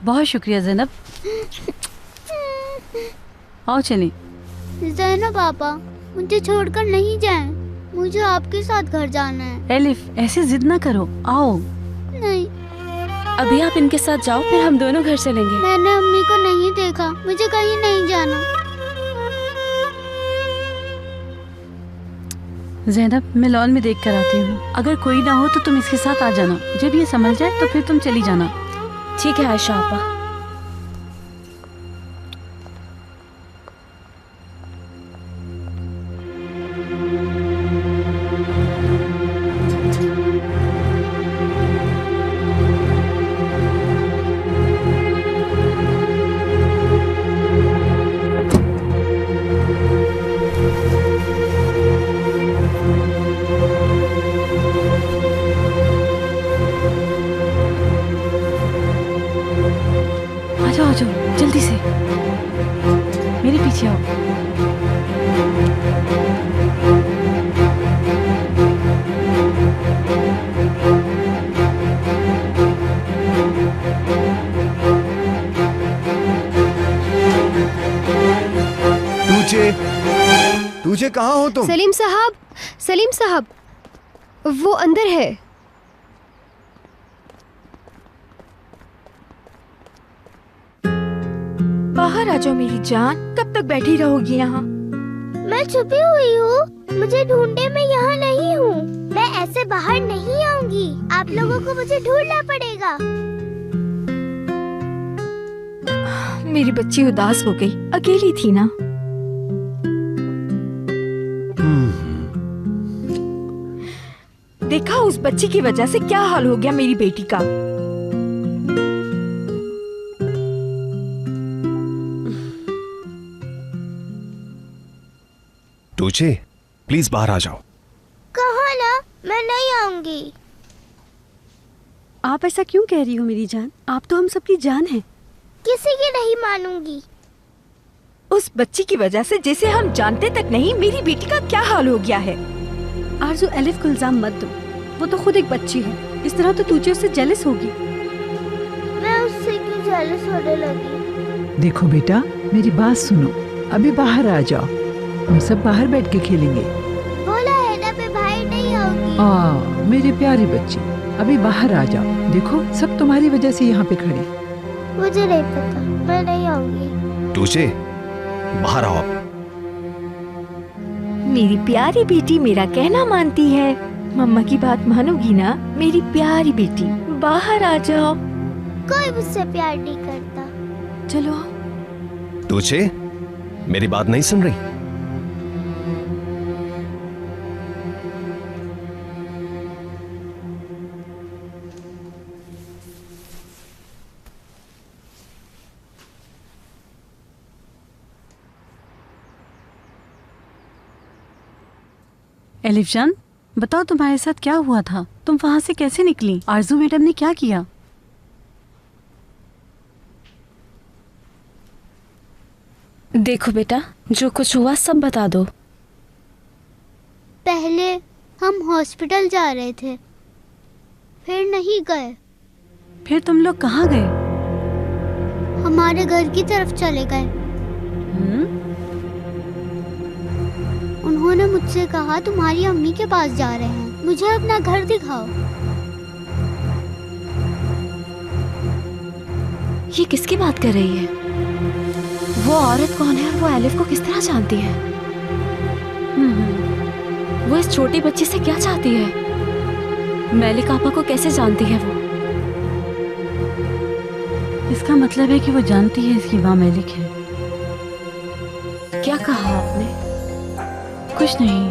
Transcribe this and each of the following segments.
बहुत शुक्रिया जैनब। आओ चलें। जैनब पापा, मुझे छोड़कर नहीं जाएं। मुझे आपके साथ घर जाना है। एलिफ, ऐसे जिद ना करो, आओ। नहीं, अभी आप इनके साथ जाओ, फिर हम दोनों घर चलेंगे। मैंने अम्मी को नहीं देखा, मुझे कहीं नहीं जाना। जैनब, मैं लॉन में देख कर आती हूँ। अगर कोई ना हो तो तुम इसके साथ आ जाना। जब ये समझ जाए तो फिर तुम चली जाना। ठीक है आयशा आपा। आ जाओ जल्दी से, मेरे पीछे आओ। तुझे कहाँ हो तुम? सलीम साहब, वो अंदर है। बाहर आ जाओ मेरी जान, कब तक बैठी रहोगी यहाँ? मैं छुपी हुई हूँ, मुझे ढूंढे, मैं यहाँ नहीं हूँ। मैं ऐसे बाहर नहीं आऊंगी, आप लोगों को मुझे ढूंढना पड़ेगा। मेरी बच्ची उदास हो गई, अकेली थी ना। देखा उस बच्ची की वजह से क्या हाल हो गया मेरी बेटी का। तुझे प्लीज बाहर आ जाओ। कहाँ ना, मैं नहीं आऊंगी। आप ऐसा क्यों कह रही हो मेरी जान? आप तो हम सबकी जान हैं। किसी की नहीं मानूंगी। उस बच्ची की वजह से, जिसे हम जानते तक नहीं, मेरी बेटी का क्या हाल हो गया है। आरज़ू, एलिफ को इल्जाम मत दो, वो तो खुद एक बच्ची है। इस तरह तो तुझे उससे जेलस होगी। मैं उससे क्यों जेलस होने लगी? देखो बेटा, मेरी बात सुनो, अभी बाहर आ जाओ, हम सब बाहर बैठ के खेलेंगे। बोला है ना, मैं बाहर नहीं आऊंगी। मेरी प्यारी बच्ची, अभी बाहर आ जाओ। देखो सब तुम्हारी वजह से यहाँ पे खड़े। मुझे नहीं पता, मैं नहीं आऊंगी। तुझे बाहर आओ। मेरी प्यारी बेटी मेरा कहना मानती है। मम्मा की बात मानोगी ना मेरी प्यारी बेटी? बाहर आ जाओ। कोई मुझसे प्यार नहीं करता। चलो। तुझे मेरी बात नहीं सुन रही? एलिफ जान, बताओ तुम्हारे साथ क्या हुआ था? तुम वहाँ से कैसे निकली? आरज़ू मैडम ने क्या किया? देखो बेटा, जो कुछ हुआ सब बता दो। पहले हम हॉस्पिटल जा रहे थे, फिर नहीं गए। फिर तुम लोग कहाँ गए? हमारे घर की तरफ चले गए। उन्होंने मुझसे कहा तुम्हारी अम्मी के पास जा रहे हैं, मुझे अपना घर दिखाओ। ये किसकी बात कर रही है? वो औरत कौन है और वो एलिफ को किस तरह जानती है? वो इस छोटी बच्ची से क्या चाहती है? मैलिक आपा को कैसे जानती है वो? इसका मतलब है कि वो जानती है इसकी माँ मैलिक है। क्या कहा आपने? कुछ नहीं।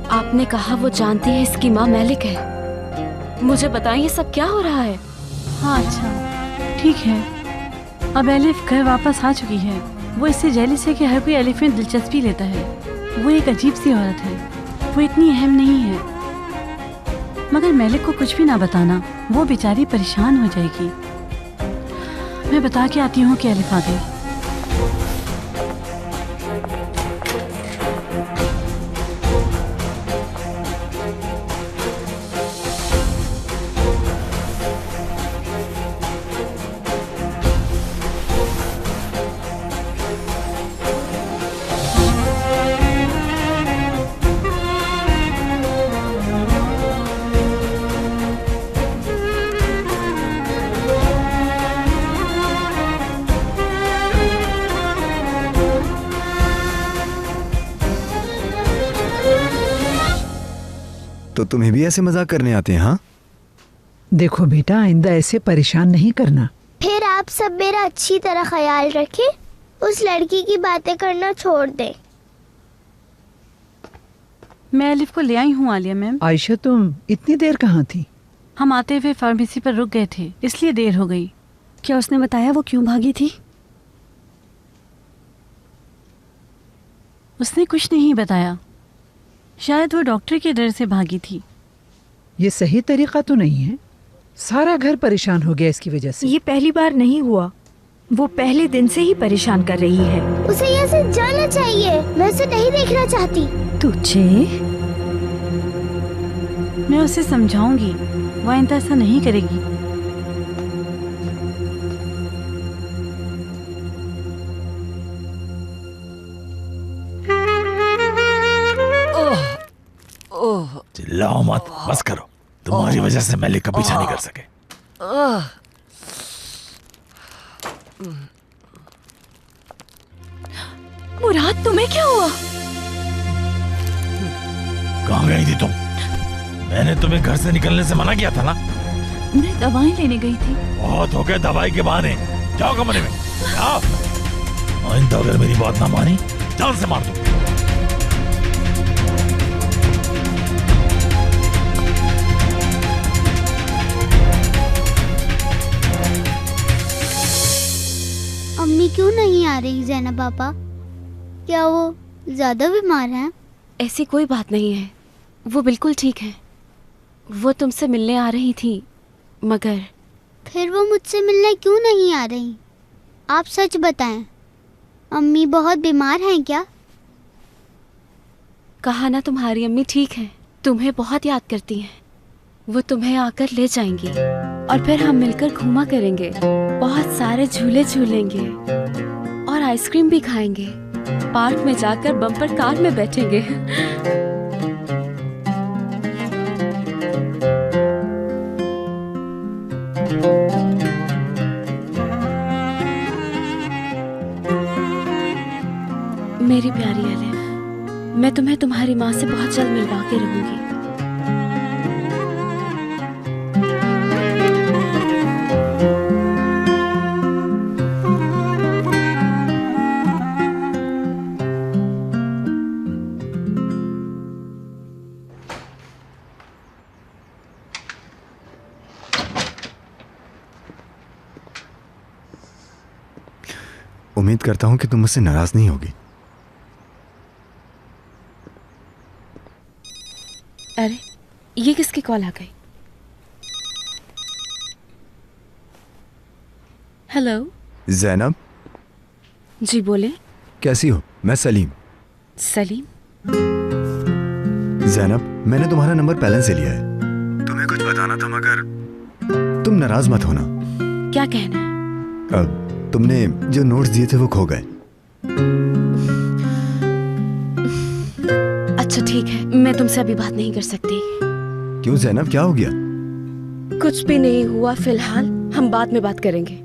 आपने कहा वो जानती है इसकी माँ मैलिक है। मुझे बताएं ये सब क्या हो रहा है? हाँ अच्छा ठीक है। अब एलिफ घर वापस आ चुकी है। वो इससे जेलिस है कि हर कोई एलिफ में दिलचस्पी लेता है। वो एक अजीब सी औरत है, वो इतनी अहम नहीं है। मगर मैलिक को कुछ भी ना बताना, वो बेचारी परेशान हो जाएगी। मैं बता के आती हूँ कि एलिफ आ गई। तो तुम्हें भी ऐसे मजाक करने आते हैं? हाँ, देखो बेटा, आइंदा ऐसे परेशान नहीं करना। फिर आप सब मेरा अच्छी तरह ख्याल रखें, उस लड़की की बातें करना छोड़ दें। मैं एलिफ को ले आई हूँ आलिया मैम। आयशा, तुम इतनी देर कहाँ थी? हम आते हुए फार्मेसी पर रुक गए थे, इसलिए देर हो गई। क्या उसने बताया वो क्यों भागी थी? उसने कुछ नहीं बताया। शायद वो डॉक्टर के डर से भागी थी। ये सही तरीका तो नहीं है। सारा घर परेशान हो गया इसकी वजह से। ये पहली बार नहीं हुआ, वो पहले दिन से ही परेशान कर रही है। उसे यहाँ से जाना चाहिए, मैं उसे नहीं देखना चाहती। तुझे मैं उसे समझाऊंगी, वो आइंदा ऐसा नहीं करेगी। चिल्लाओ मत, बस करो। तुम्हारी वजह से मैलिक का पीछा नहीं कर सके। मुराद, तुम्हें क्या हुआ? कहाँ गई थी तुम? मैंने तुम्हें घर से निकलने से मना किया था ना। मैं दवाई लेने गई थी। बहुत हो गया दवाई के बहाने। जाओ कमरे में, जाओ। आइंदा अगर मेरी बात ना मानी, जान से मार दूं। अम्मी क्यों नहीं आ रही ज़ैनब पापा? क्या वो ज्यादा बीमार हैं? ऐसी कोई बात नहीं है, वो बिल्कुल ठीक है। वो तुमसे मिलने आ रही थी, मगर फिर वो मुझसे मिलने क्यों नहीं आ रही? आप सच बताएं, अम्मी बहुत बीमार हैं क्या? कहा ना, तुम्हारी अम्मी ठीक है, तुम्हें बहुत याद करती हैं। वो तुम्हें आकर ले जाएंगी और फिर हम मिलकर घूमा करेंगे, बहुत सारे झूले झूलेंगे और आइसक्रीम भी खाएंगे। पार्क में जाकर बम्पर कार में बैठेंगे। मेरी प्यारी एलिफ, मैं तुम्हें तुम्हारी माँ से बहुत जल्द मिलवा के रहूंगी। उम्मीद करता हूं कि तुम मुझसे नाराज नहीं होगी। अरे, ये किसकी कॉल आ गई? हेलो। ज़ैनब। जी बोले। कैसी हो? मैं सलीम। सलीम? ज़ैनब, मैंने तुम्हारा नंबर पहले से लिया है। तुम्हें कुछ बताना था, मगर तुम नाराज मत होना। क्या कहना है? तुमने जो नोट्स दिए थे वो खो गए। अच्छा ठीक है, मैं तुमसे अभी बात नहीं कर सकती। क्यों ज़ैनब, क्या हो गया? कुछ भी नहीं हुआ, फिलहाल हम बाद में बात करेंगे।